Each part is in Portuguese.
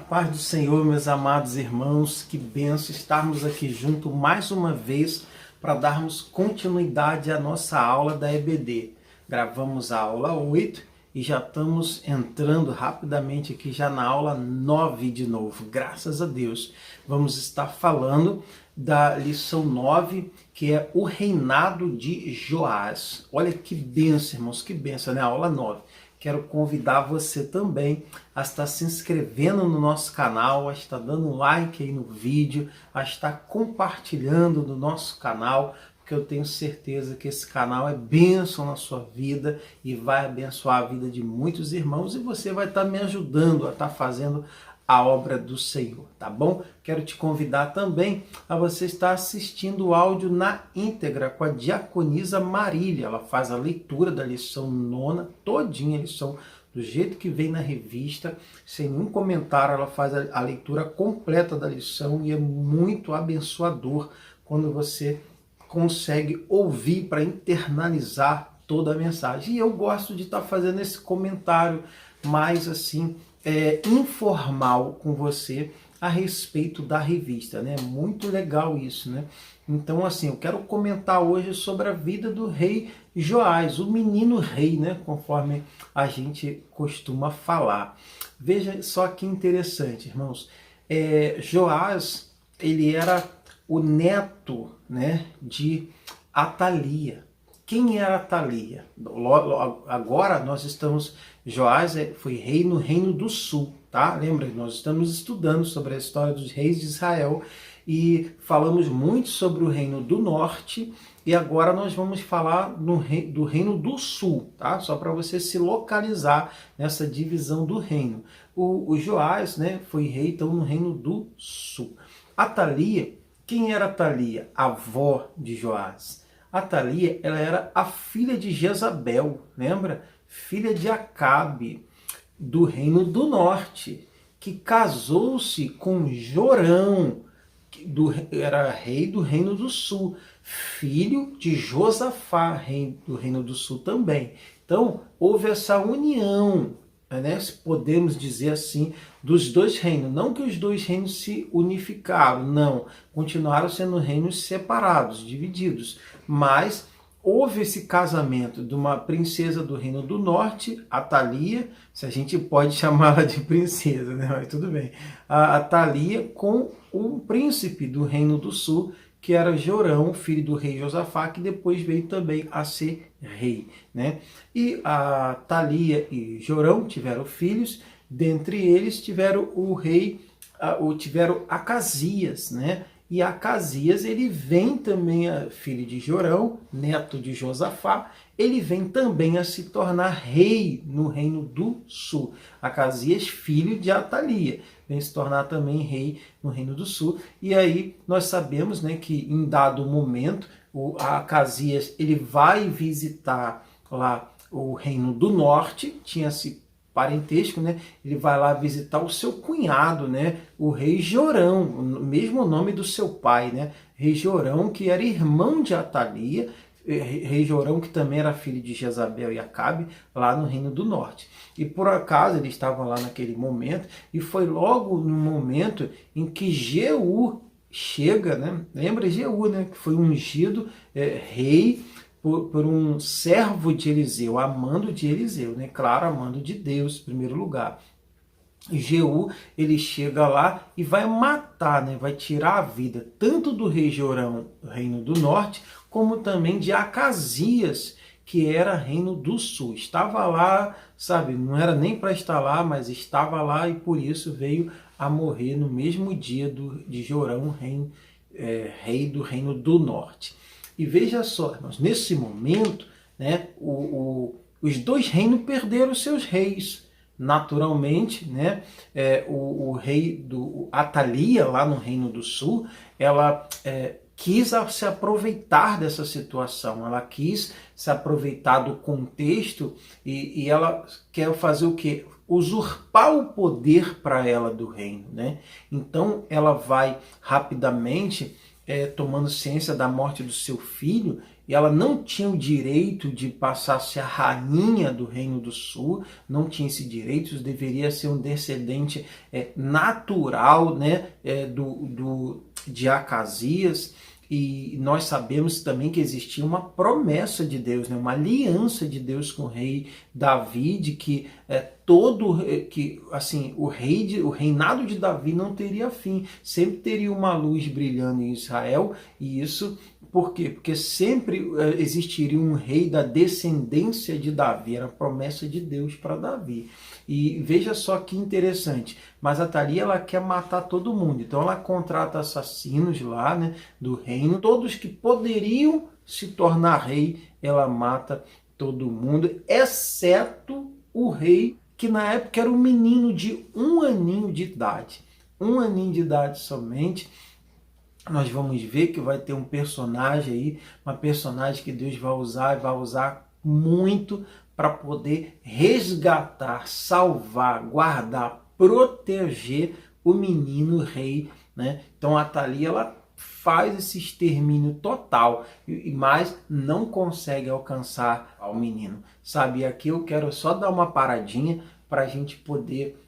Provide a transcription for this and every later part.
paz do Senhor, meus amados irmãos, que benção estarmos aqui juntos mais uma vez para darmos continuidade à nossa aula da EBD. Gravamos a aula 8 e já estamos entrando rapidamente aqui já na aula 9 de novo, graças a Deus. Vamos estar falando da lição 9, que é o reinado de Joás. Olha que benção, irmãos, que benção, né? A aula 9. Quero convidar você também a estar se inscrevendo no nosso canal, a estar dando um like aí no vídeo, a estar compartilhando no nosso canal, porque eu tenho certeza que esse canal é bênção na sua vida e vai abençoar a vida de muitos irmãos e você vai estar me ajudando a estar fazendo a obra do Senhor, tá bom? Quero te convidar também a você estar assistindo o áudio na íntegra com a diaconisa Marília. Ela faz a leitura da lição 9, todinha a lição, do jeito que vem na revista, sem nenhum comentário, ela faz a leitura completa da lição e é muito abençoador quando você consegue ouvir para internalizar toda a mensagem. E eu gosto de estar fazendo esse comentário mais assim, informal com você a respeito da revista, né? Muito legal isso, né? Então, assim, eu quero comentar hoje sobre a vida do rei Joás, o menino rei, né? Conforme a gente costuma falar. Veja só que interessante, irmãos. Joás, ele era o neto, né, de Atalia. Quem era Atalia? Agora nós estamos... Joás foi rei no Reino do Sul, tá? Lembra, nós estamos estudando sobre a história dos reis de Israel e falamos muito sobre o Reino do Norte e agora nós vamos falar do Reino do Sul, tá? Só para você se localizar nessa divisão do reino. O Joás, né, foi rei então no Reino do Sul. Atalia, quem era Atalia? A avó de Joás. Atalia, ela era a filha de Jezabel, lembra? Filha de Acabe, do Reino do Norte, que casou-se com Jorão, era rei do Reino do Sul, filho de Josafá, rei do Reino do Sul também. Então, houve essa união, né, se podemos dizer assim, dos dois reinos. Não que os dois reinos se unificaram, não. Continuaram sendo reinos separados, divididos. Mas houve esse casamento de uma princesa do Reino do Norte, Atalia, se a gente pode chamá-la de princesa, né? Mas tudo bem. A Atalia com um príncipe do Reino do Sul, que era Jorão, filho do rei Josafá, que depois veio também a ser rei, né? E a Atalia e Jorão tiveram filhos, dentre eles tiveram tiveram Acasias, né? E Acasias, ele vem também, filho de Jorão, neto de Josafá, ele vem também a se tornar rei no Reino do Sul. Acasias, filho de Atalia, vem se tornar também rei no Reino do Sul. E aí nós sabemos, né, que em dado momento, Acasias ele vai visitar lá o Reino do Norte, tinha-se parentesco, né? Ele vai lá visitar o seu cunhado, né? O rei Jorão, o mesmo nome do seu pai, né? Rei Jorão, que era irmão de Atalia, rei Jorão, que também era filho de Jezabel e Acabe, lá no Reino do Norte. E por acaso eles estavam lá naquele momento, e foi logo no momento em que Jeú chega, né? Lembra Jeú, né? Que foi ungido rei por um servo de Eliseu, amando de Eliseu, né? Claro, amando de Deus, em primeiro lugar. Jeú, ele chega lá e vai matar, né? Vai tirar a vida tanto do rei Jorão, Reino do Norte, como também de Acasias, que era Reino do Sul. Estava lá, sabe, não era nem para estar lá, mas estava lá e por isso veio a morrer no mesmo dia de Jorão, rei do Reino do Norte. E veja só, irmãos, nesse momento, né, os dois reinos perderam seus reis. Naturalmente, né, o rei do Atalia, lá no Reino do Sul, ela quis se aproveitar dessa situação, ela quis se aproveitar do contexto e ela quer fazer o quê? Usurpar o poder para ela do reino, né? Então ela vai rapidamente tomando ciência da morte do seu filho, e ela não tinha o direito de passar a ser a rainha do Reino do Sul, não tinha esse direito, deveria ser um descendente natural, né, de Acasias. E nós sabemos também que existia uma promessa de Deus, né? Uma aliança de Deus com o rei Davi, de que o reinado de Davi não teria fim, sempre teria uma luz brilhando em Israel. E isso por quê? Porque sempre existiria um rei da descendência de Davi, era a promessa de Deus para Davi. E veja só que interessante, mas a Atalia, ela quer matar todo mundo, então ela contrata assassinos lá, né, do reino, todos que poderiam se tornar rei, ela mata todo mundo, exceto o rei, que na época era um menino de 1 aninho de idade, 1 aninho de idade somente. Nós vamos ver que vai ter um personagem aí, uma personagem que Deus vai usar e vai usar muito para poder resgatar, salvar, guardar, proteger o menino rei, né? Então a Atalia, ela faz esse extermínio total, mas não consegue alcançar ao menino, sabe? E aqui eu quero só dar uma paradinha para a gente poder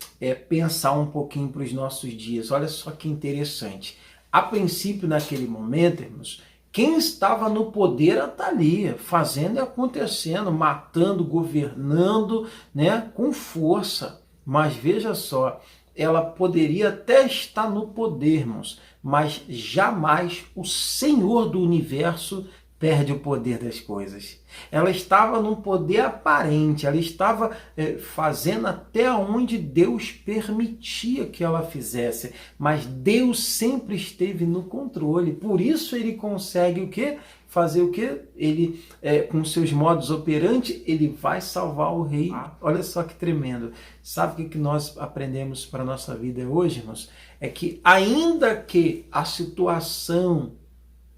pensar um pouquinho para os nossos dias. Olha só que interessante. A princípio, naquele momento, irmãos, quem estava no poder era Atalia, fazendo e acontecendo, matando, governando, né, com força. Mas veja só, ela poderia até estar no poder, irmãos, mas jamais o Senhor do universo perde o poder das coisas. Ela estava num poder aparente, ela estava fazendo até onde Deus permitia que ela fizesse, mas Deus sempre esteve no controle, por isso ele consegue o quê? Fazer o quê? Ele, com seus modos operantes, ele vai salvar o rei. Olha só que tremendo. Sabe o que nós aprendemos para a nossa vida hoje, irmãos? É que ainda que a situação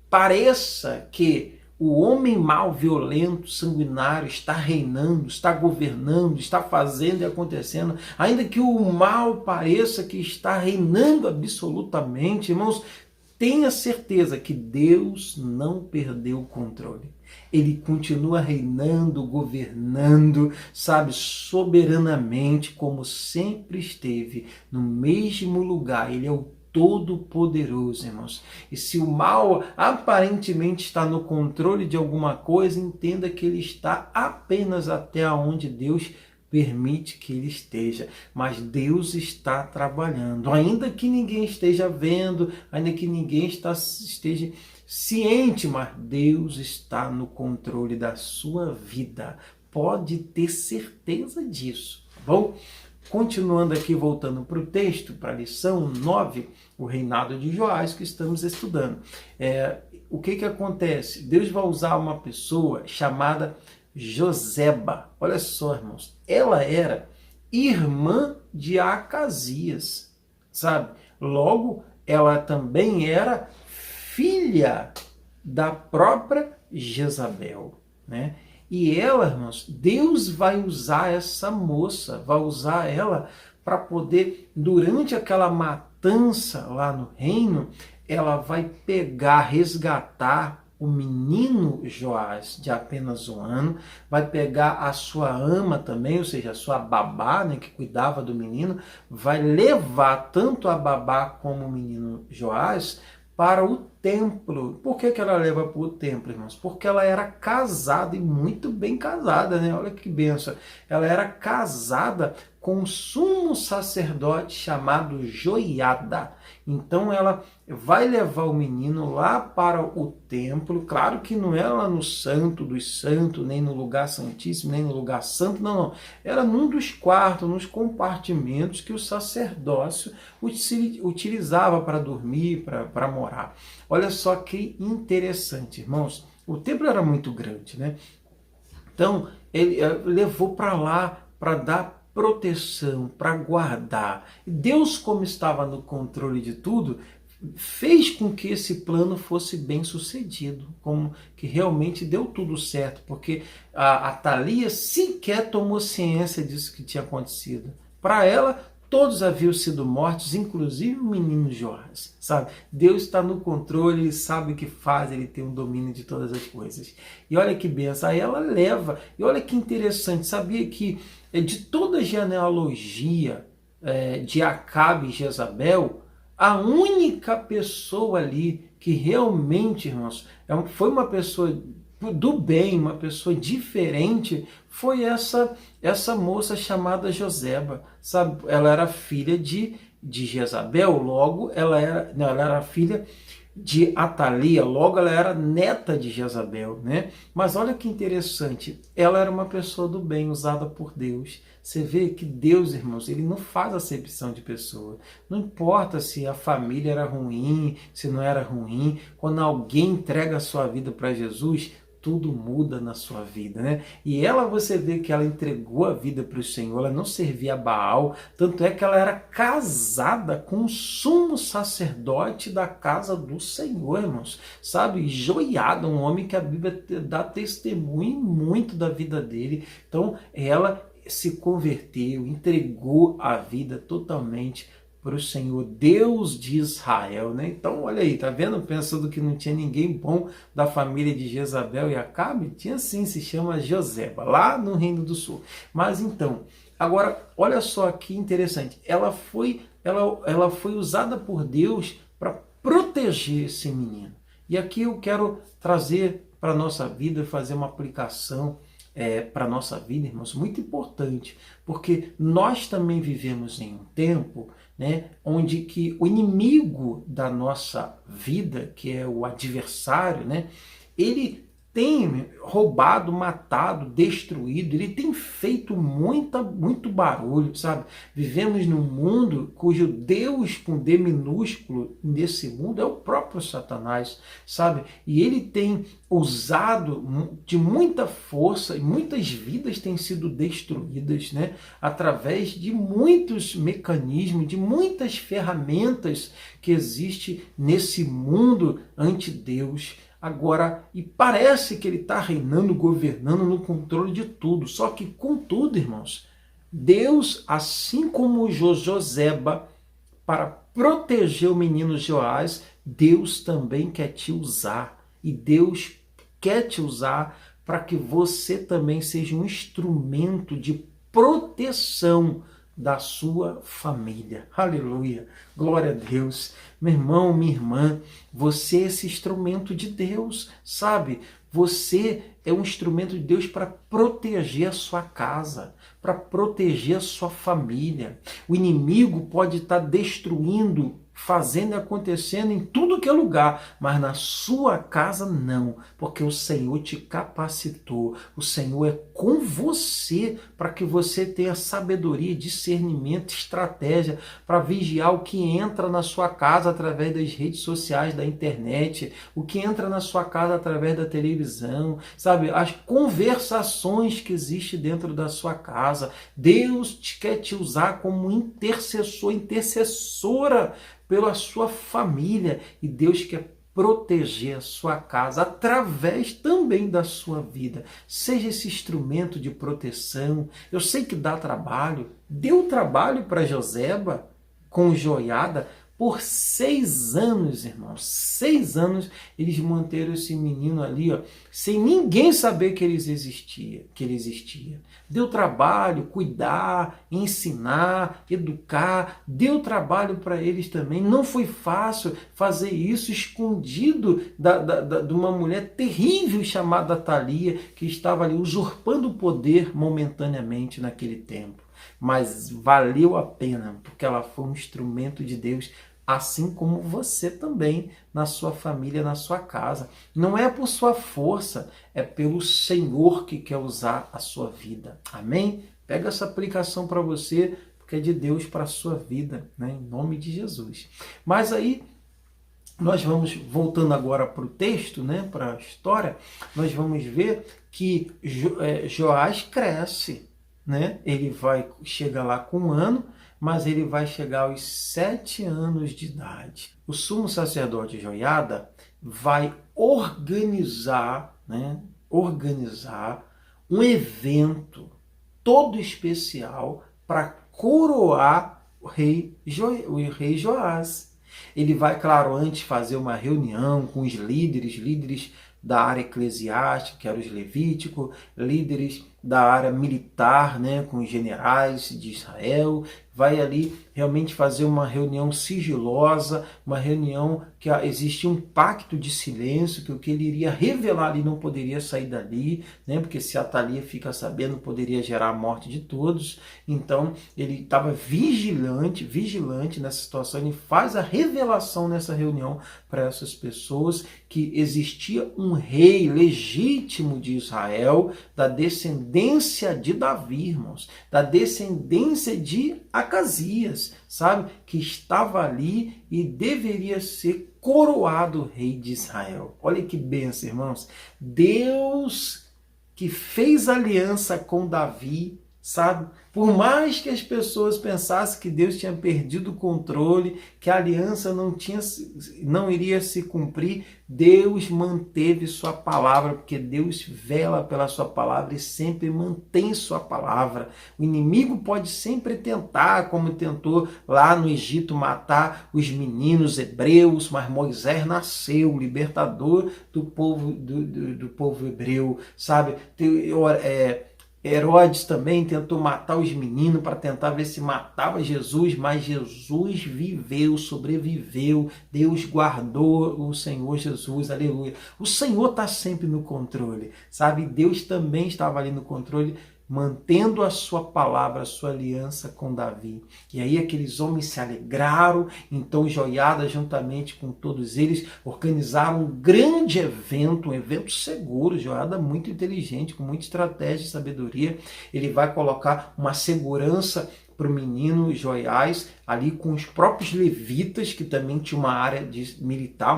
pareça que o homem mau, violento, sanguinário está reinando, está governando, está fazendo e acontecendo, ainda que o mal pareça que está reinando absolutamente, irmãos, tenha certeza que Deus não perdeu o controle. Ele continua reinando, governando, sabe, soberanamente, como sempre esteve, no mesmo lugar. Ele é o Todo-Poderoso, irmãos. E se o mal aparentemente está no controle de alguma coisa, entenda que ele está apenas até onde Deus permite que ele esteja. Mas Deus está trabalhando. Ainda que ninguém esteja vendo, ainda que ninguém esteja ciente, mas Deus está no controle da sua vida. Pode ter certeza disso, tá bom? Continuando aqui, voltando para o texto, para a lição 9, o reinado de Joás, que estamos estudando. O que acontece? Deus vai usar uma pessoa chamada Joseba. Olha só, irmãos, ela era irmã de Acasias, sabe? Logo, ela também era filha da própria Jezabel, né? E ela, irmãos, Deus vai usar essa moça, vai usar ela para poder, durante aquela matança lá no reino, ela vai pegar, resgatar o menino Joás, de apenas 1 ano, vai pegar a sua ama também, ou seja, a sua babá, né, que cuidava do menino, vai levar tanto a babá como o menino Joás para o templo. Por que ela leva para o templo, irmãos? Porque ela era casada, e muito bem casada, né? Olha que benção. Ela era casada com um sumo sacerdote chamado Joiada. Então ela vai levar o menino lá para o templo, claro que não era lá no Santo dos Santos, nem no lugar santíssimo, nem no lugar santo, não. Era num dos quartos, nos compartimentos que o sacerdócio utilizava para dormir, para morar. Olha só que interessante, irmãos. O templo era muito grande, né? Então ele levou para lá para dar proteção, para guardar. Deus, como estava no controle de tudo, fez com que esse plano fosse bem sucedido, como que realmente deu tudo certo, porque a Atalia sequer tomou ciência disso que tinha acontecido. Para ela, todos haviam sido mortos, inclusive o menino Joás, sabe? Deus está no controle, ele sabe o que faz, ele tem o domínio de todas as coisas. E olha que benção, aí ela leva, e olha que interessante, sabia que de toda a genealogia de Acabe e Jezabel, a única pessoa ali que realmente, irmãos, foi uma pessoa do bem, uma pessoa diferente, foi essa moça chamada Joseba, sabe? Ela era filha de Jezabel, logo ela era filha de Atalia, logo ela era neta de Jezabel, né? Mas olha que interessante, ela era uma pessoa do bem, usada por Deus. Você vê que Deus, irmãos, ele não faz acepção de pessoa. Não importa se a família era ruim, se não era ruim, quando alguém entrega a sua vida para Jesus, tudo muda na sua vida, né? E ela, você vê que ela entregou a vida para o Senhor, ela não servia a Baal, tanto é que ela era casada com o sumo sacerdote da casa do Senhor, irmãos, sabe? Joiada, um homem que a Bíblia dá testemunho muito da vida dele. Então, ela se converteu, entregou a vida totalmente para o Senhor, Deus de Israel, né? Então, olha aí, tá vendo? Pensando que não tinha ninguém bom da família de Jezabel e Acabe? Tinha sim, se chama Joseba, lá no Reino do Sul. Mas então, agora, olha só que interessante, ela foi usada por Deus para proteger esse menino. E aqui eu quero trazer para a nossa vida, fazer uma aplicação para a nossa vida, irmãos, muito importante, porque nós também vivemos em um tempo, né, onde que o inimigo da nossa vida, que é o adversário, né, ele tem roubado, matado, destruído, ele tem feito muito barulho, sabe? Vivemos num mundo cujo Deus, com D minúsculo, nesse mundo é o próprio Satanás, sabe? E ele tem usado de muita força, e muitas vidas têm sido destruídas, né? Através de muitos mecanismos, de muitas ferramentas que existem nesse mundo ante Deus. Agora, e parece que ele está reinando, governando no controle de tudo. Só que, contudo, irmãos, Deus, assim como Joseba, para proteger o menino Joás, Deus também quer te usar. E Deus quer te usar para que você também seja um instrumento de proteção da sua família. Aleluia! Glória a Deus! Meu irmão, minha irmã, você é esse instrumento de Deus, sabe? Você é um instrumento de Deus para proteger a sua casa, para proteger a sua família. O inimigo pode estar destruindo, fazendo e acontecendo em tudo que é lugar, mas na sua casa não, porque o Senhor te capacitou, o Senhor é com você para que você tenha sabedoria, discernimento, estratégia para vigiar o que entra na sua casa através das redes sociais, da internet, o que entra na sua casa através da televisão, sabe? As conversações que existem dentro da sua casa. Deus quer te usar como intercessor, intercessora pela sua família, e Deus quer proteger a sua casa através também da sua vida. Seja esse instrumento de proteção. Eu sei que dá trabalho, deu trabalho para Joseba com joiada. Por 6 anos, irmãos, 6 anos eles manteram esse menino ali, ó, sem ninguém saber que ele existia. Deu trabalho, cuidar, ensinar, educar, deu trabalho para eles também. Não foi fácil fazer isso escondido de uma mulher terrível chamada Atalia, que estava ali usurpando o poder momentaneamente naquele tempo. Mas valeu a pena, porque ela foi um instrumento de Deus, assim como você também, na sua família, na sua casa. Não é por sua força, é pelo Senhor que quer usar a sua vida. Amém? Pega essa aplicação para você, porque é de Deus para a sua vida, né? Em nome de Jesus. Mas aí, nós vamos, voltando agora para o texto, né? Para a história, nós vamos ver que Joás cresce, né? Ele vai chegar lá com 1 ano, mas ele vai chegar aos 7 anos de idade. O sumo sacerdote Joiada vai organizar um evento todo especial para coroar o rei Joás. Ele vai, claro, antes fazer uma reunião com os líderes da área eclesiástica, que eram os levíticos, líderes da área militar, né, com os generais de Israel, vai ali realmente fazer uma reunião sigilosa, uma reunião que existia um pacto de silêncio, que o que ele iria revelar ali não poderia sair dali, né, porque se Atalia fica sabendo, poderia gerar a morte de todos. Então ele estava vigilante nessa situação, ele faz a revelação nessa reunião para essas pessoas que existia um rei legítimo de Israel, da descendência de Davi, irmãos, da descendência de Acasias, sabe? Que estava ali e deveria ser coroado rei de Israel. Olha que bênção, irmãos. Deus que fez aliança com Davi, sabe? Por mais que as pessoas pensassem que Deus tinha perdido o controle, que a aliança não iria se cumprir, Deus manteve sua palavra, porque Deus vela pela sua palavra e sempre mantém sua palavra. O inimigo pode sempre tentar, como tentou lá no Egito, matar os meninos hebreus, mas Moisés nasceu, o libertador do povo hebreu, sabe? Herodes também tentou matar os meninos para tentar ver se matava Jesus, mas Jesus viveu, sobreviveu. Deus guardou o Senhor Jesus, aleluia. O Senhor está sempre no controle, sabe? Deus também estava ali no controle, mantendo a sua palavra, a sua aliança com Davi. E aí aqueles homens se alegraram, então Joiada, juntamente com todos eles, organizaram um grande evento, um evento seguro. Joiada muito inteligente, com muita estratégia e sabedoria. Ele vai colocar uma segurança para o menino Joiás, ali com os próprios levitas, que também tinha uma área militar,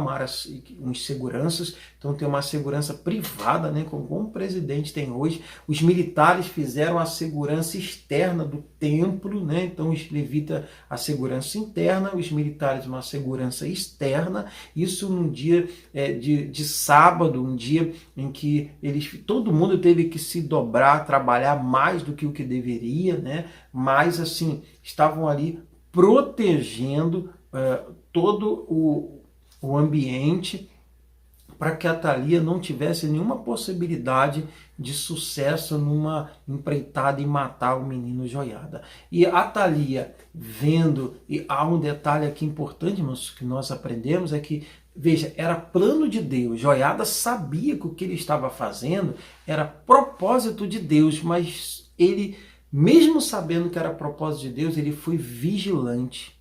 uns seguranças, então tem uma segurança privada, né, como o presidente tem hoje. Os militares fizeram a segurança externa do templo, né, então os levitas a segurança interna, os militares uma segurança externa, isso num dia de sábado, um dia em que todo mundo teve que se dobrar, trabalhar mais do que o que deveria, né, mas assim, estavam ali protegendo todo o ambiente para que Atalia não tivesse nenhuma possibilidade de sucesso numa empreitada em matar o menino Joiada. E Atalia vendo, e há um detalhe aqui importante, irmãos, que nós aprendemos, é que, veja, era plano de Deus. Joiada sabia que o que ele estava fazendo era propósito de Deus, mas ele, mesmo sabendo que era propósito de Deus, ele foi vigilante.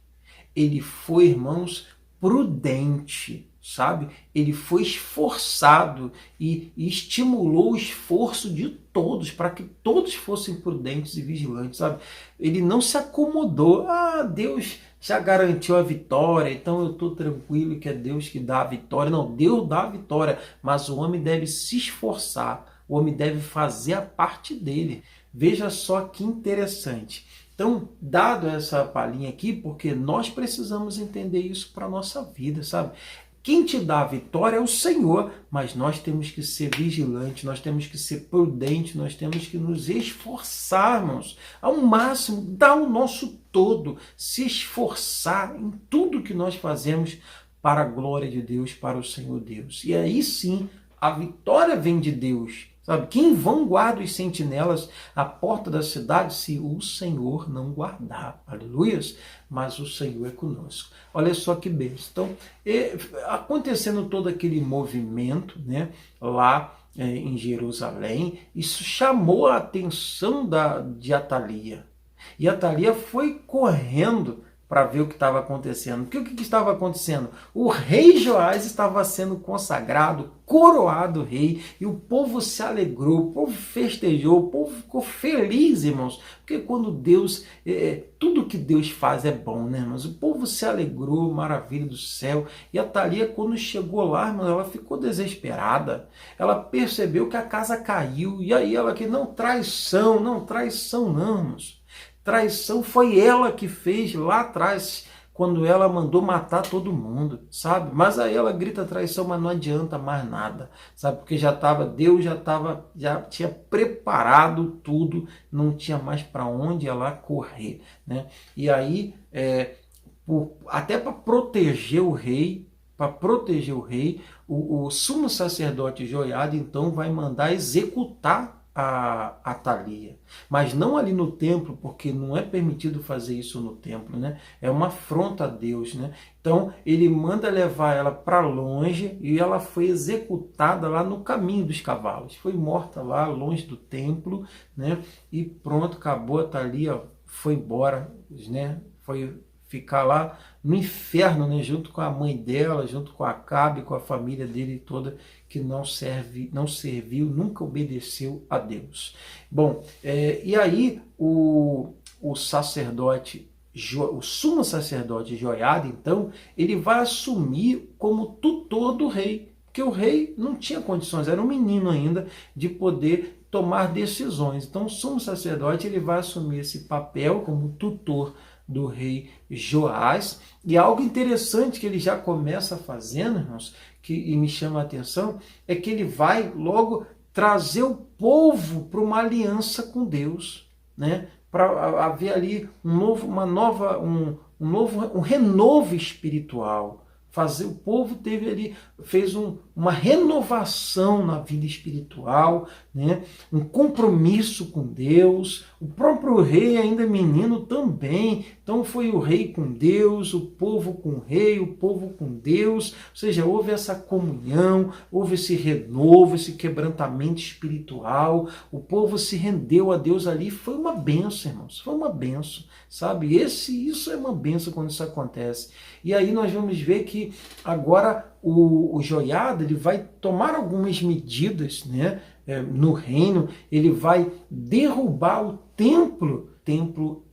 Ele foi, irmãos, prudente, sabe? Ele foi esforçado e estimulou o esforço de todos para que todos fossem prudentes e vigilantes, sabe? Ele não se acomodou. Deus já garantiu a vitória, então eu estou tranquilo que é Deus que dá a vitória. Não, Deus dá a vitória, mas o homem deve se esforçar, o homem deve fazer a parte dele. Veja só que interessante. Então, dado essa palhinha aqui, porque nós precisamos entender isso para a nossa vida, sabe? Quem te dá a vitória é o Senhor, mas nós temos que ser vigilantes, nós temos que ser prudentes, nós temos que nos esforçarmos ao máximo, dar o nosso todo, se esforçar em tudo que nós fazemos para a glória de Deus, para o Senhor Deus. E aí sim, a vitória vem de Deus. Sabe, quem vão guarda os sentinelas à porta da cidade se o Senhor não guardar? Aleluias! Mas o Senhor é conosco. Olha só que bênção. Então, acontecendo todo aquele movimento, né, lá em Jerusalém, isso chamou a atenção de Atalia. E Atalia foi correndo para ver o que estava acontecendo. Porque o que estava acontecendo? O rei Joás estava sendo consagrado, coroado rei, e o povo se alegrou, o povo festejou, o povo ficou feliz, irmãos, porque quando Deus, tudo que Deus faz é bom, né, irmãos? O povo se alegrou, maravilha do céu, e a Thalia, quando chegou lá, irmãos, ela ficou desesperada, ela percebeu que a casa caiu, e aí ela que não, traição não, irmãos. Traição foi ela que fez lá atrás, quando ela mandou matar todo mundo, sabe? Mas aí ela grita traição, mas não adianta mais nada, sabe? Porque Deus já tinha preparado tudo, não tinha mais para onde ela correr, né? E aí, até para proteger o rei, o sumo sacerdote Joiada então vai mandar executar a Atalia, mas não ali no templo, porque não é permitido fazer isso no templo, né? É uma afronta a Deus, né? Então ele manda levar ela para longe e ela foi executada lá no caminho dos cavalos, foi morta lá longe do templo, né? E pronto, acabou. A Atalia foi embora, né? Foi ficar lá no inferno, né, junto com a mãe dela, junto com Acabe, com a família dele toda, que não serviu, nunca obedeceu a Deus. Bom, e aí o sacerdote, o sumo sacerdote Joiada, então, ele vai assumir como tutor do rei, porque o rei não tinha condições, era um menino ainda, de poder tomar decisões. Então o sumo sacerdote ele vai assumir esse papel como tutor do rei Joás, e algo interessante que ele já começa fazendo, irmãos, e me chama a atenção, é que ele vai logo trazer o povo para uma aliança com Deus, né? Para haver ali um renovo espiritual. O povo fez uma renovação na vida espiritual, né? Um compromisso com Deus. O próprio rei, ainda menino, também. Então foi o rei com Deus, o povo com o rei, o povo com Deus. Ou seja, houve essa comunhão, houve esse renovo, esse quebrantamento espiritual. O povo se rendeu a Deus ali. Foi uma benção, irmãos. Foi uma benção, sabe? Isso é uma benção quando isso acontece. E aí nós vamos ver que agora o Joiada ele vai tomar algumas medidas, né, no reino. Ele vai derrubar o templo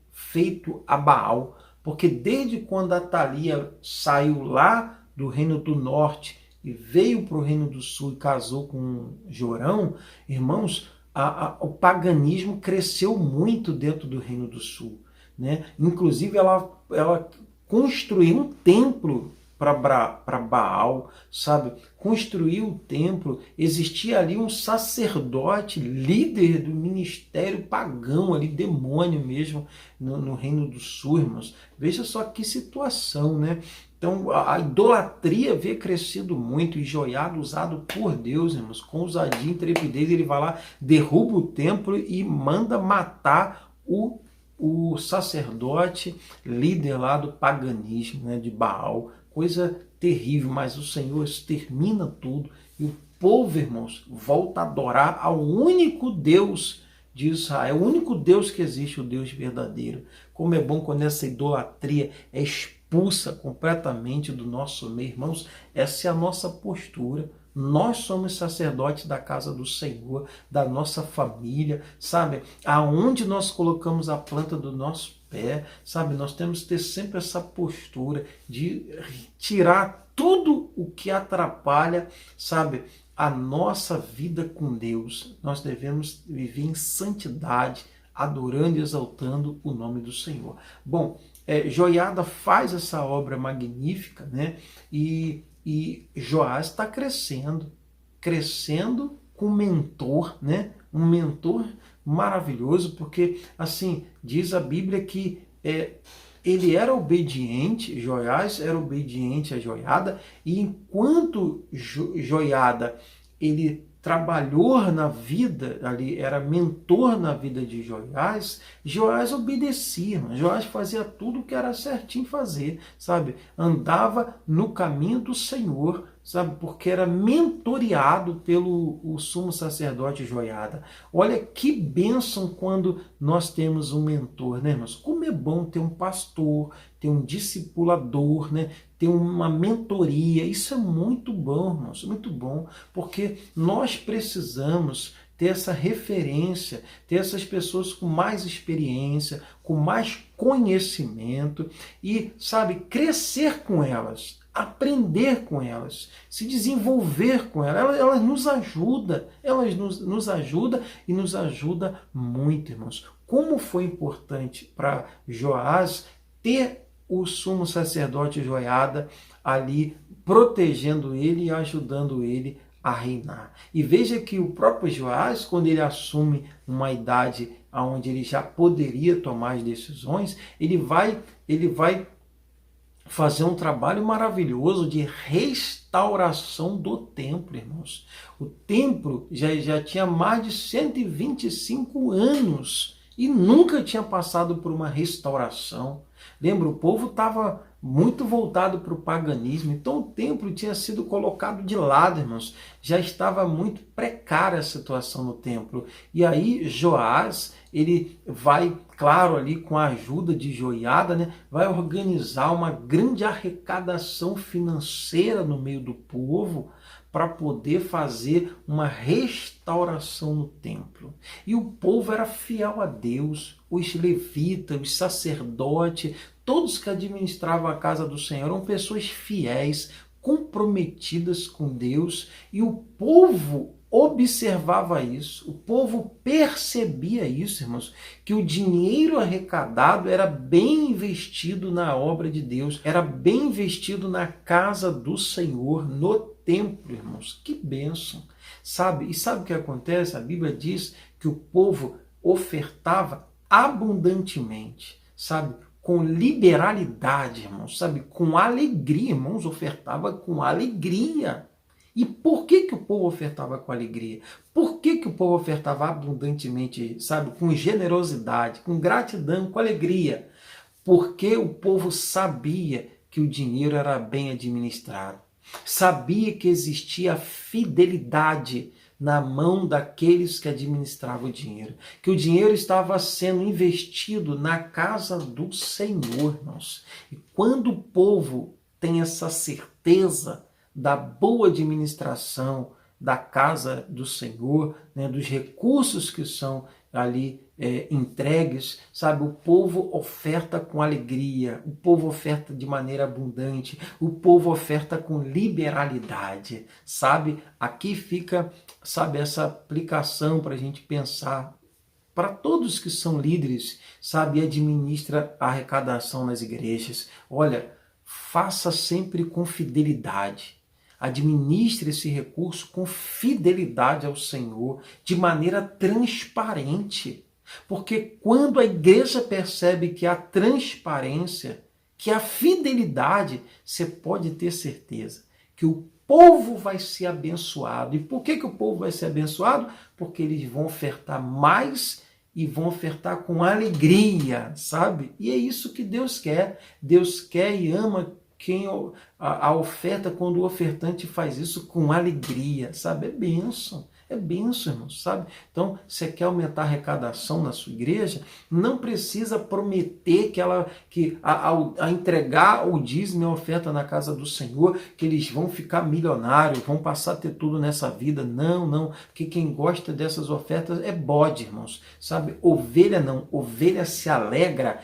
feito a Baal, porque desde quando Atalia saiu lá do reino do norte e veio para o reino do sul e casou com Jorão, irmãos, o paganismo cresceu muito dentro do reino do sul, né? Inclusive ela construiu um templo para Baal, sabe? Construiu o templo, existia ali um sacerdote, líder do ministério pagão, ali, demônio mesmo, no Reino do Sul, irmãos. Veja só que situação, né? Então a idolatria vê crescido muito, e Joiada, usado por Deus, irmãos, com ousadia e intrepidez, ele vai lá, derruba o templo e manda matar o sacerdote, líder lá do paganismo, né, de Baal. Coisa terrível, mas o Senhor extermina tudo e o povo, irmãos, volta a adorar ao único Deus de Israel, o único Deus que existe, o Deus verdadeiro. Como é bom quando essa idolatria é expulsa completamente do nosso meio, irmãos. Essa é a nossa postura. Nós somos sacerdotes da casa do Senhor, da nossa família, sabe? Aonde nós colocamos a planta do nosso pé, sabe? Nós temos que ter sempre essa postura de tirar tudo o que atrapalha, sabe? A nossa vida com Deus. Nós devemos viver em santidade, adorando e exaltando o nome do Senhor. Bom, Joiada faz essa obra magnífica, né? E Joás está crescendo com um mentor, né? Um mentor maravilhoso, porque assim diz a Bíblia que ele era obediente, Joás era obediente a Joiada, e enquanto Joiada ele trabalhou na vida, ali era mentor na vida de Joás obedecia, Joás fazia tudo o que era certinho fazer, sabe? Andava no caminho do Senhor, sabe? Porque era mentoreado pelo sumo sacerdote Joiada. Olha que bênção quando nós temos um mentor, né, irmãos? Como é bom ter um pastor, ter um discipulador, né? Ter uma mentoria. Isso é muito bom, irmãos, muito bom, porque nós precisamos ter essa referência, ter essas pessoas com mais experiência, com mais conhecimento e, sabe, crescer com elas, aprender com elas, se desenvolver com elas. Elas nos ajudam, nos ajudam e nos ajuda muito, irmãos. Como foi importante para Joás ter o sumo sacerdote Joiada ali protegendo ele e ajudando ele a reinar. E veja que o próprio Joás, quando ele assume uma idade onde ele já poderia tomar as decisões, ele vai fazer um trabalho maravilhoso de restauração do templo, irmãos. O templo já tinha mais de 125 anos e nunca tinha passado por uma restauração. Lembra, o povo estava muito voltado para o paganismo, então o templo tinha sido colocado de lado, irmãos. Já estava muito precária a situação no templo. E aí Joás, ele vai, claro, ali com a ajuda de Joiada, né, vai organizar uma grande arrecadação financeira no meio do povo para poder fazer uma restauração no templo. E o povo era fiel a Deus, os levitas, os sacerdotes, todos que administravam a casa do Senhor eram pessoas fiéis, comprometidas com Deus, e o povo observava isso, o povo percebia isso, irmãos, que o dinheiro arrecadado era bem investido na obra de Deus, era bem investido na casa do Senhor, no templo, irmãos. Que bênção! Sabe? E sabe o que acontece? A Bíblia diz que o povo ofertava abundantemente, sabe? Com liberalidade, irmãos, sabe? Com alegria, irmãos, ofertava com alegria. E por que o povo ofertava com alegria? Por que o povo ofertava abundantemente, sabe? Com generosidade, com gratidão, com alegria? Porque o povo sabia que o dinheiro era bem administrado. Sabia que existia fidelidade na mão daqueles que administravam o dinheiro. Que o dinheiro estava sendo investido na casa do Senhor, irmãos. E quando o povo tem essa certeza da boa administração da casa do Senhor, né, dos recursos que são ali entregues, sabe? O povo oferta com alegria, o povo oferta de maneira abundante, o povo oferta com liberalidade, sabe? Aqui fica, sabe, essa aplicação para a gente pensar para todos que são líderes, sabe, e administra a arrecadação nas igrejas. Olha, faça sempre com fidelidade. Administre esse recurso com fidelidade ao Senhor, de maneira transparente. Porque quando a igreja percebe que há transparência, que há fidelidade, você pode ter certeza que o povo vai ser abençoado. E por que o povo vai ser abençoado? Porque eles vão ofertar mais e vão ofertar com alegria, sabe? E é isso que Deus quer. Deus quer e ama a oferta, quando o ofertante faz isso com alegria, sabe? É bênção, irmãos, sabe? Então, você quer aumentar a arrecadação na sua igreja, não precisa prometer a entregar o dízimo e a oferta na casa do Senhor, que eles vão ficar milionários, vão passar a ter tudo nessa vida. Não, porque quem gosta dessas ofertas é bode, irmãos, sabe? Ovelha não, ovelha se alegra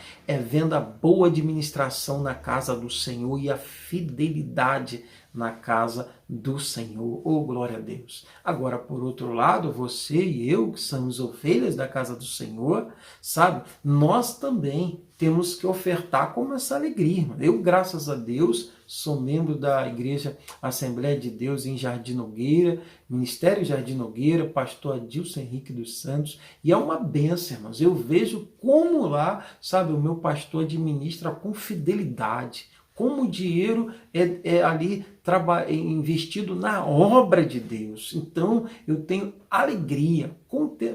vendo a boa administração na casa do Senhor e a fidelidade na casa do Senhor. Oh, glória a Deus! Agora, por outro lado, você e eu, que somos ovelhas da casa do Senhor, sabe, nós também temos que ofertar com essa alegria, irmão. Eu, graças a Deus, sou membro da Igreja Assembleia de Deus em Jardim Nogueira, Ministério Jardim Nogueira, pastor Adilson Henrique dos Santos, e é uma bênção, irmãos. Eu vejo como lá, sabe, o meu pastor administra com fidelidade, como o dinheiro é ali investido na obra de Deus. Então, eu tenho alegria,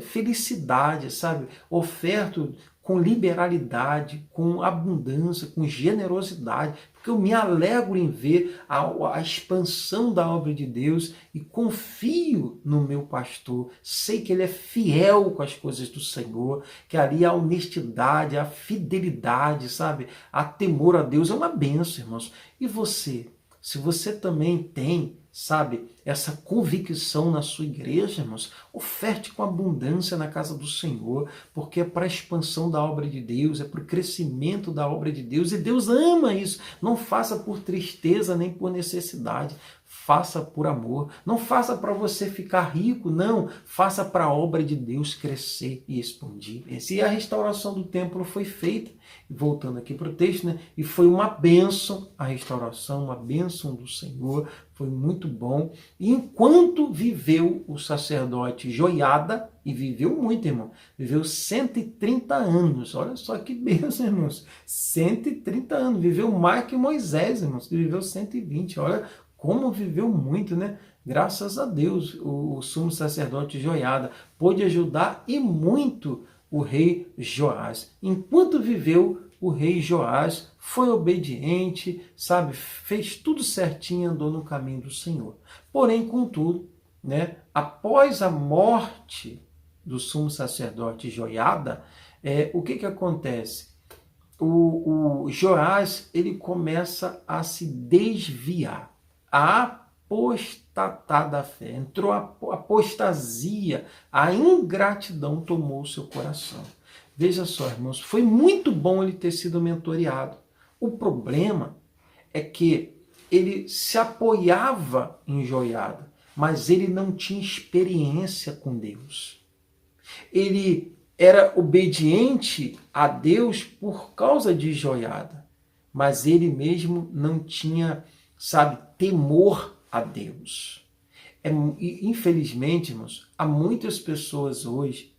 felicidade, sabe? Oferto com liberalidade, com abundância, com generosidade, porque eu me alegro em ver a expansão da obra de Deus e confio no meu pastor. Sei que ele é fiel com as coisas do Senhor, que ali a honestidade, a fidelidade, sabe? A temor a Deus é uma bênção, irmãos. E você? Se você também tem, sabe, essa convicção na sua igreja, irmãos, oferte com abundância na casa do Senhor, porque é para a expansão da obra de Deus, é para o crescimento da obra de Deus, e Deus ama isso. Não faça por tristeza nem por necessidade, faça por amor. Não faça para você ficar rico, não. Faça para a obra de Deus crescer e expandir. E a restauração do templo foi feita, voltando aqui para o texto, né? E foi uma bênção a restauração, uma bênção do Senhor, foi muito bom. E enquanto viveu o sacerdote Joiada, e viveu muito, irmão, viveu 130 anos, olha só que bênção, irmãos, 130 anos, viveu mais que Moisés, irmãos, que viveu 120, olha como viveu muito, né? Graças a Deus, o sumo sacerdote Joiada pôde ajudar e muito o rei Joás. Enquanto viveu, o rei Joás foi obediente, sabe, fez tudo certinho, andou no caminho do Senhor. Porém, contudo, né, após a morte do sumo sacerdote Joiada, o que acontece? O Joás, ele começa a se desviar, a apostatar da fé, entrou a apostasia, a ingratidão tomou o seu coração. Veja só, irmãos, foi muito bom ele ter sido mentoreado. O problema é que ele se apoiava em Joiada, mas ele não tinha experiência com Deus. Ele era obediente a Deus por causa de Joiada, mas ele mesmo não tinha, sabe, temor a Deus. Infelizmente, irmãos, há muitas pessoas hoje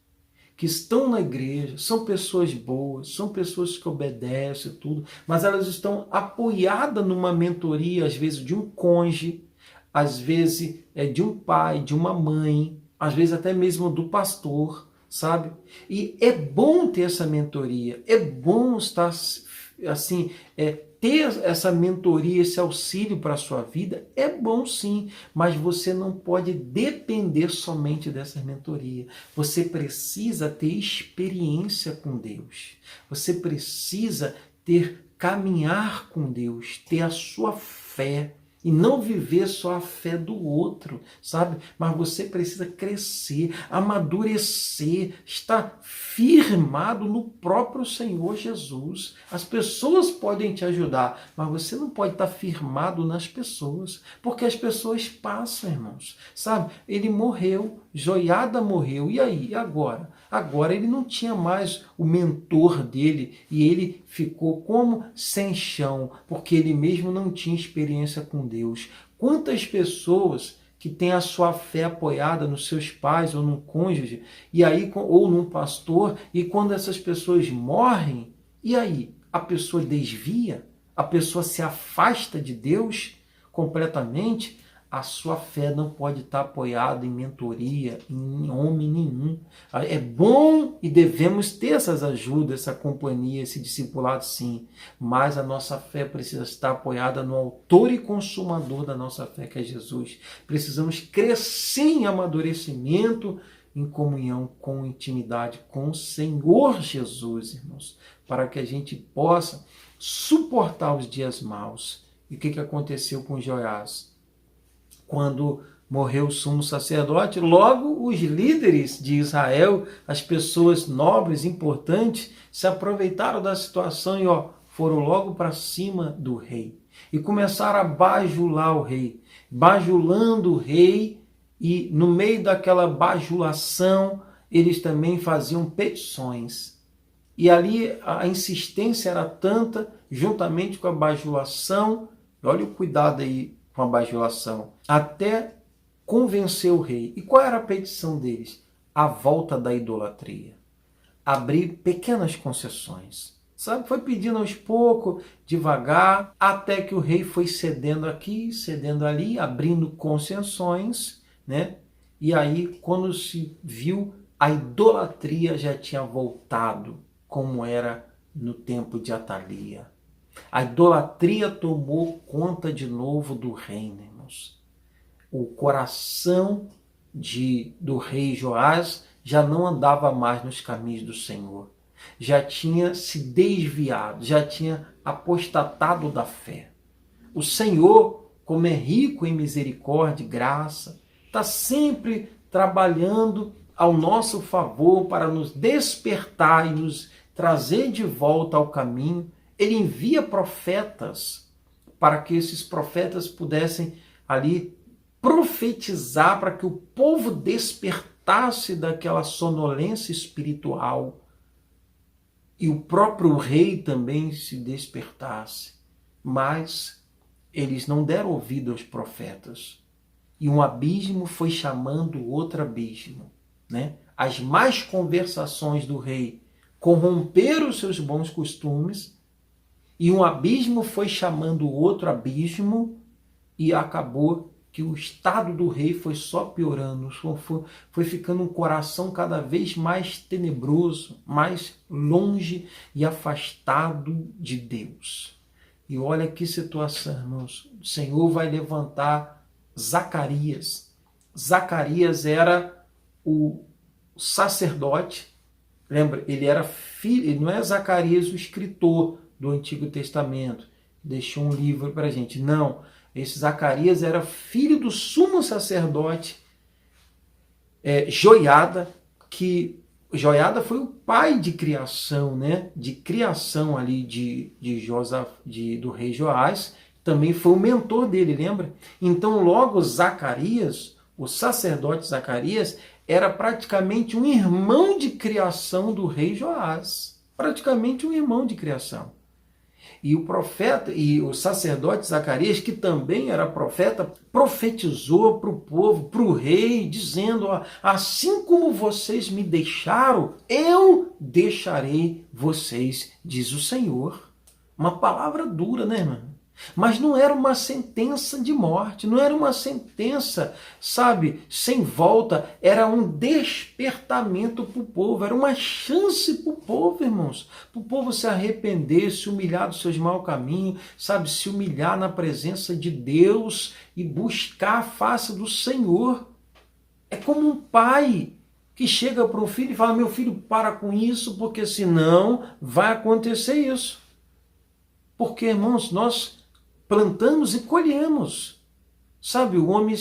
que estão na igreja, são pessoas boas, são pessoas que obedecem tudo, mas elas estão apoiadas numa mentoria, às vezes de um cônjuge, às vezes de um pai, de uma mãe, às vezes até mesmo do pastor, sabe? E é bom ter essa mentoria, é bom estar assim, ter essa mentoria, esse auxílio para a sua vida, é bom sim, mas você não pode depender somente dessa mentoria. Você precisa ter experiência com Deus. Você precisa caminhar com Deus, ter a sua fé. E não viver só a fé do outro, sabe? Mas você precisa crescer, amadurecer, estar firmado no próprio Senhor Jesus. As pessoas podem te ajudar, mas você não pode estar firmado nas pessoas, porque as pessoas passam, irmãos, sabe? Ele morreu, Joiada morreu, e aí? E agora? Agora ele não tinha mais o mentor dele e ele ficou como sem chão, porque ele mesmo não tinha experiência com Deus. Quantas pessoas que têm a sua fé apoiada nos seus pais ou num cônjuge, e aí, ou num pastor, e quando essas pessoas morrem, e aí? A pessoa desvia? A pessoa se afasta de Deus completamente? A sua fé não pode estar apoiada em mentoria, em homem nenhum. É bom e devemos ter essas ajudas, essa companhia, esse discipulado sim, mas a nossa fé precisa estar apoiada no autor e consumador da nossa fé, que é Jesus. Precisamos crescer em amadurecimento, em comunhão, com intimidade com o Senhor Jesus, irmãos, para que a gente possa suportar os dias maus. E o que aconteceu com Joás? Quando morreu o sumo sacerdote, logo os líderes de Israel, as pessoas nobres, importantes, se aproveitaram da situação e foram logo para cima do rei. E começaram a bajular o rei, bajulando o rei, e no meio daquela bajulação, eles também faziam petições. E ali a insistência era tanta, juntamente com a bajulação, olha o cuidado aí, com a bajulação, até convencer o rei. E qual era a petição deles? A volta da idolatria. Abrir pequenas concessões. Sabe? Foi pedindo aos poucos, devagar, até que o rei foi cedendo aqui, cedendo ali, abrindo concessões, né? E aí, quando se viu, a idolatria já tinha voltado, como era no tempo de Atalia. A idolatria tomou conta de novo do reino, irmãos. O coração do rei Joás já não andava mais nos caminhos do Senhor. Já tinha se desviado, já tinha apostatado da fé. O Senhor como é rico em misericórdia e graça, está sempre trabalhando ao nosso favor para nos despertar e nos trazer de volta ao caminho. Ele envia profetas para que esses profetas pudessem ali profetizar para que o povo despertasse daquela sonolência espiritual e o próprio rei também se despertasse. Mas eles não deram ouvido aos profetas. E um abismo foi chamando outro abismo, né? As más conversações do rei corromperam os seus bons costumes, e um abismo foi chamando outro abismo, e acabou que o estado do rei foi só piorando, foi ficando um coração cada vez mais tenebroso, mais longe e afastado de Deus. E olha que situação, irmãos. O Senhor vai levantar Zacarias. Zacarias era o sacerdote. Lembra, ele era filho, ele não é Zacarias o escritor do Antigo Testamento, deixou um livro para a gente. Não, esse Zacarias era filho do sumo sacerdote Joiada, que Joiada foi o pai de criação, né? De criação ali do rei Joás, também foi o mentor dele, lembra? Então logo Zacarias, o sacerdote Zacarias, era praticamente um irmão de criação do rei Joás. Praticamente um irmão de criação. E o profeta e o sacerdote Zacarias, que também era profeta, profetizou para o povo, para o rei, dizendo: ó, assim como vocês me deixaram, eu deixarei vocês, diz o Senhor. Uma palavra dura, né, irmão? Mas não era uma sentença de morte, não era uma sentença, sabe, sem volta, era um despertamento para o povo, era uma chance para o povo, irmãos, para o povo se arrepender, se humilhar dos seus maus caminhos, sabe, se humilhar na presença de Deus e buscar a face do Senhor. É como um pai que chega para o filho e fala: meu filho, para com isso, porque senão vai acontecer isso. Porque, irmãos, nós plantamos e colhemos. Sabe, o homem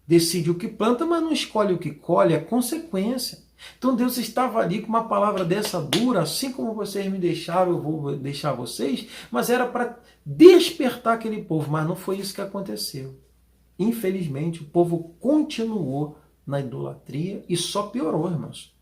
decide o que planta, mas não escolhe o que colhe, é consequência. Então Deus estava ali com uma palavra dessa dura: assim como vocês me deixaram, eu vou deixar vocês, mas era para despertar aquele povo, mas não foi isso que aconteceu. Infelizmente, o povo continuou na idolatria e só piorou, irmãos.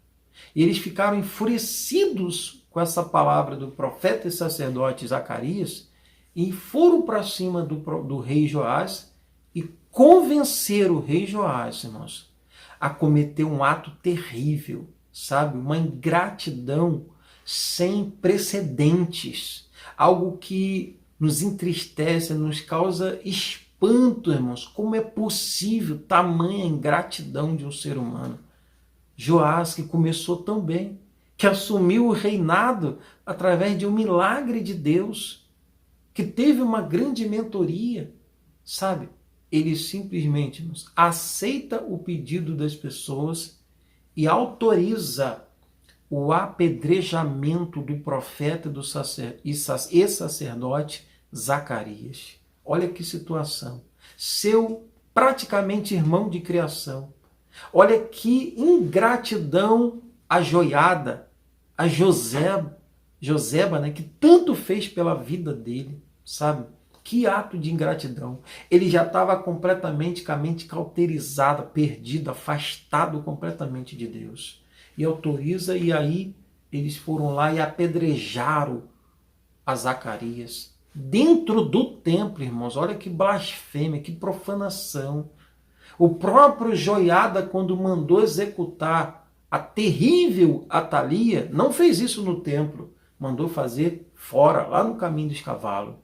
E eles ficaram enfurecidos com essa palavra do profeta e sacerdote Zacarias, e foram para cima do rei Joás e convenceram o rei Joás, irmãos, a cometer um ato terrível, sabe? Uma ingratidão sem precedentes. Algo que nos entristece, nos causa espanto, irmãos. Como é possível tamanha ingratidão de um ser humano? Joás, que começou tão bem, que assumiu o reinado através de um milagre de Deus, que teve uma grande mentoria, sabe? Ele simplesmente aceita o pedido das pessoas e autoriza o apedrejamento do profeta e sacerdote Zacarias. Olha que situação. Seu praticamente irmão de criação. Olha que ingratidão a Joiada, a Joseba, né, que tanto fez pela vida dele, sabe? Que ato de ingratidão. Ele já estava completamente com a mente cauterizada, perdido, afastado completamente de Deus. E autoriza, e aí eles foram lá e apedrejaram a Zacarias. Dentro do templo, irmãos, olha que blasfêmia, que profanação. O próprio Joiada, quando mandou executar a terrível Atalia, não fez isso no templo, mandou fazer fora, lá no caminho dos cavalos.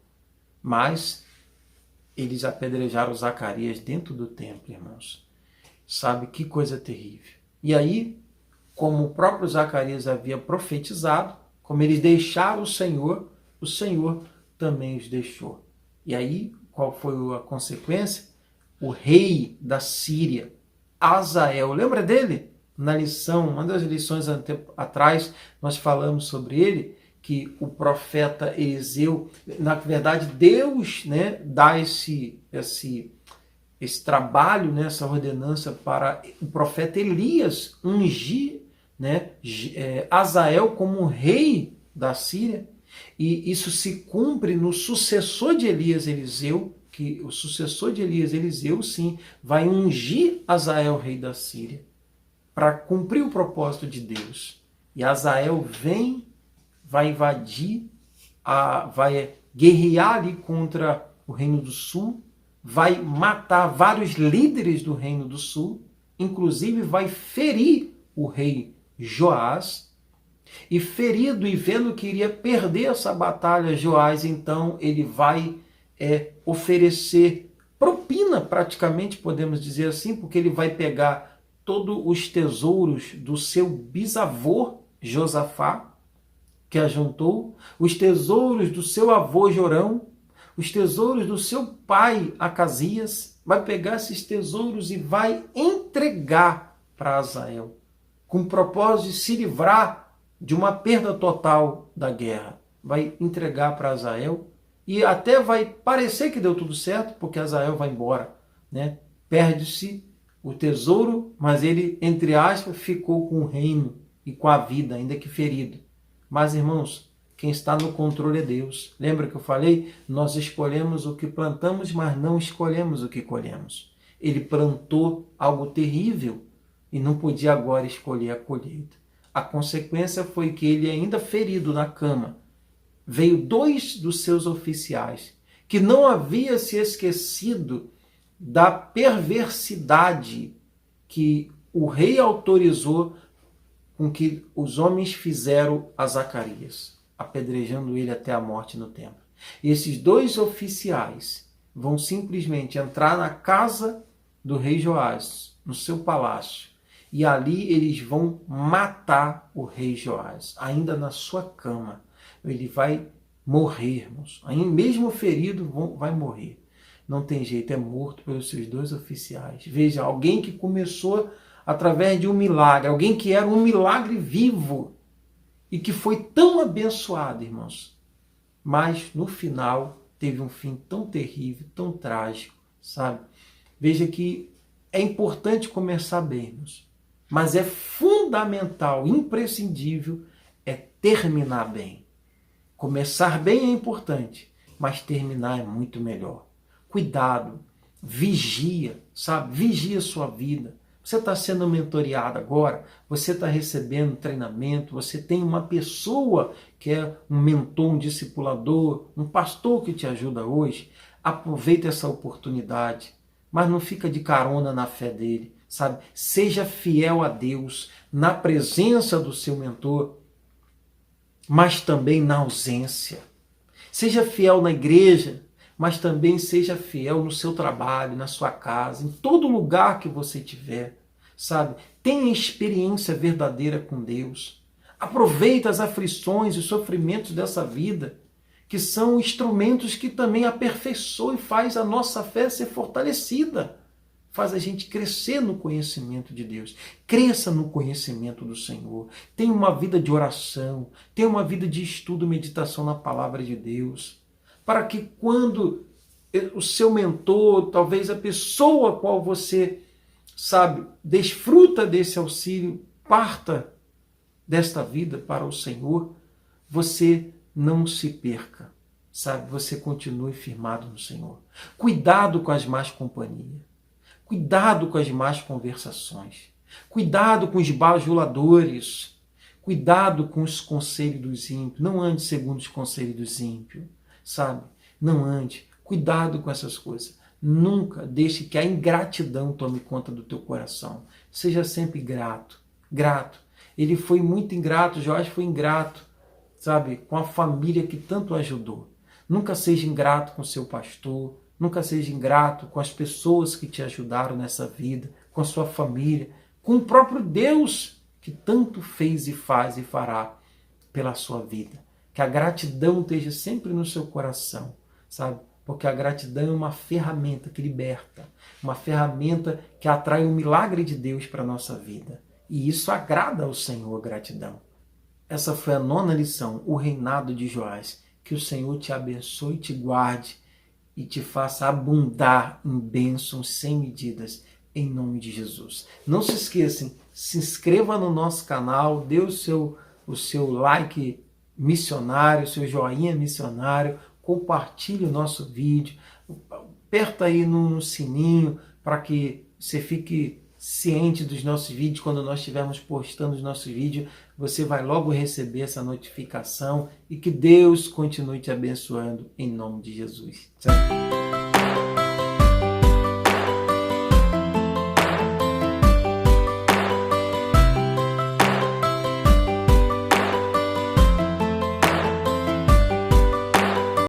Mas eles apedrejaram Zacarias dentro do templo, irmãos. Sabe que coisa terrível. E aí, como o próprio Zacarias havia profetizado, como eles deixaram o Senhor também os deixou. E aí, qual foi a consequência? O rei da Síria, Azael, lembra dele? Na lição, uma das lições atrás, nós falamos sobre ele, que o profeta Eliseu, na verdade, Deus, né, dá esse trabalho, né, essa ordenança para o profeta Elias ungir, né, Azael como rei da Síria, e isso se cumpre no sucessor de Elias, Eliseu, que o sucessor de Elias, Eliseu, sim, vai ungir Azael, rei da Síria, para cumprir o propósito de Deus. E Azael vai invadir, vai guerrear ali contra o Reino do Sul, vai matar vários líderes do Reino do Sul, inclusive vai ferir o rei Joás, e ferido e vendo que iria perder essa batalha, Joás, então ele vai oferecer propina, praticamente podemos dizer assim, porque ele vai pegar todos os tesouros do seu bisavô Josafá, que ajuntou, os tesouros do seu avô Jorão, os tesouros do seu pai Acasias, vai pegar esses tesouros e vai entregar para Azael, com o propósito de se livrar de uma perda total da guerra. Vai entregar para Azael e até vai parecer que deu tudo certo, porque Azael vai embora, né? Perde-se o tesouro, mas ele, entre aspas, ficou com o reino e com a vida, ainda que ferido. Mas, irmãos, quem está no controle é Deus. Lembra que eu falei? Nós escolhemos o que plantamos, mas não escolhemos o que colhemos. Ele plantou algo terrível e não podia agora escolher a colheita. A consequência foi que ele, ainda ferido na cama, veio 2 dos seus oficiais, que não havia se esquecido da perversidade que o rei autorizou com que os homens fizeram a Zacarias, apedrejando ele até a morte no templo. E esses 2 oficiais vão simplesmente entrar na casa do rei Joás, no seu palácio, e ali eles vão matar o rei Joás, ainda na sua cama. Ele vai morrer, irmãos. Mesmo ferido, vai morrer. Não tem jeito, é morto pelos seus 2 oficiais. Veja, alguém que começou através de um milagre, alguém que era um milagre vivo e que foi tão abençoado, irmãos. Mas no final teve um fim tão terrível, tão trágico, sabe? Veja que é importante começar bem, irmãos. Mas é fundamental, imprescindível, terminar bem. Começar bem é importante, mas terminar é muito melhor. Cuidado, vigia, sabe? Vigia a sua vida. Você está sendo mentoreado agora, você está recebendo treinamento, você tem uma pessoa que é um mentor, um discipulador, um pastor que te ajuda hoje. Aproveita essa oportunidade, mas não fica de carona na fé dele. Sabe? Seja fiel a Deus na presença do seu mentor, mas também na ausência. Seja fiel na igreja, mas também seja fiel no seu trabalho, na sua casa, em todo lugar que você estiver. Sabe? Tenha experiência verdadeira com Deus. Aproveita as aflições e sofrimentos dessa vida, que são instrumentos que também aperfeiçoam e faz a nossa fé ser fortalecida. Faz a gente crescer no conhecimento de Deus. Cresça no conhecimento do Senhor. Tenha uma vida de oração. Tenha uma vida de estudo e meditação na palavra de Deus. Para que quando o seu mentor, talvez a pessoa a qual você, sabe, desfruta desse auxílio, parta desta vida para o Senhor, você não se perca. Sabe, você continue firmado no Senhor. Cuidado com as más companhias. Cuidado com as más conversações. Cuidado com os bajuladores. Cuidado com os conselhos dos ímpios. Não ande segundo os conselhos dos ímpios. Sabe? Não ande. Cuidado com essas coisas. Nunca deixe que a ingratidão tome conta do teu coração. Seja sempre grato. Grato. Ele foi muito ingrato. Jorge foi ingrato. Sabe? Com a família que tanto ajudou. Nunca seja ingrato com seu pastor. Nunca seja ingrato com as pessoas que te ajudaram nessa vida, com a sua família, com o próprio Deus que tanto fez e faz e fará pela sua vida. Que a gratidão esteja sempre no seu coração, sabe? Porque a gratidão é uma ferramenta que liberta, uma ferramenta que atrai o milagre de Deus para a nossa vida. E isso agrada ao Senhor, a gratidão. Essa foi a 9ª lição, o reinado de Joás. Que o Senhor te abençoe, te guarde e te faça abundar em bênçãos sem medidas, em nome de Jesus. Não se esqueçam, se inscreva no nosso canal, dê o seu like missionário, o seu joinha missionário, compartilhe o nosso vídeo, aperta aí no sininho para que você fique ciente dos nossos vídeos. Quando nós estivermos postando os nossos vídeos, você vai logo receber essa notificação e que Deus continue te abençoando em nome de Jesus. Tchau.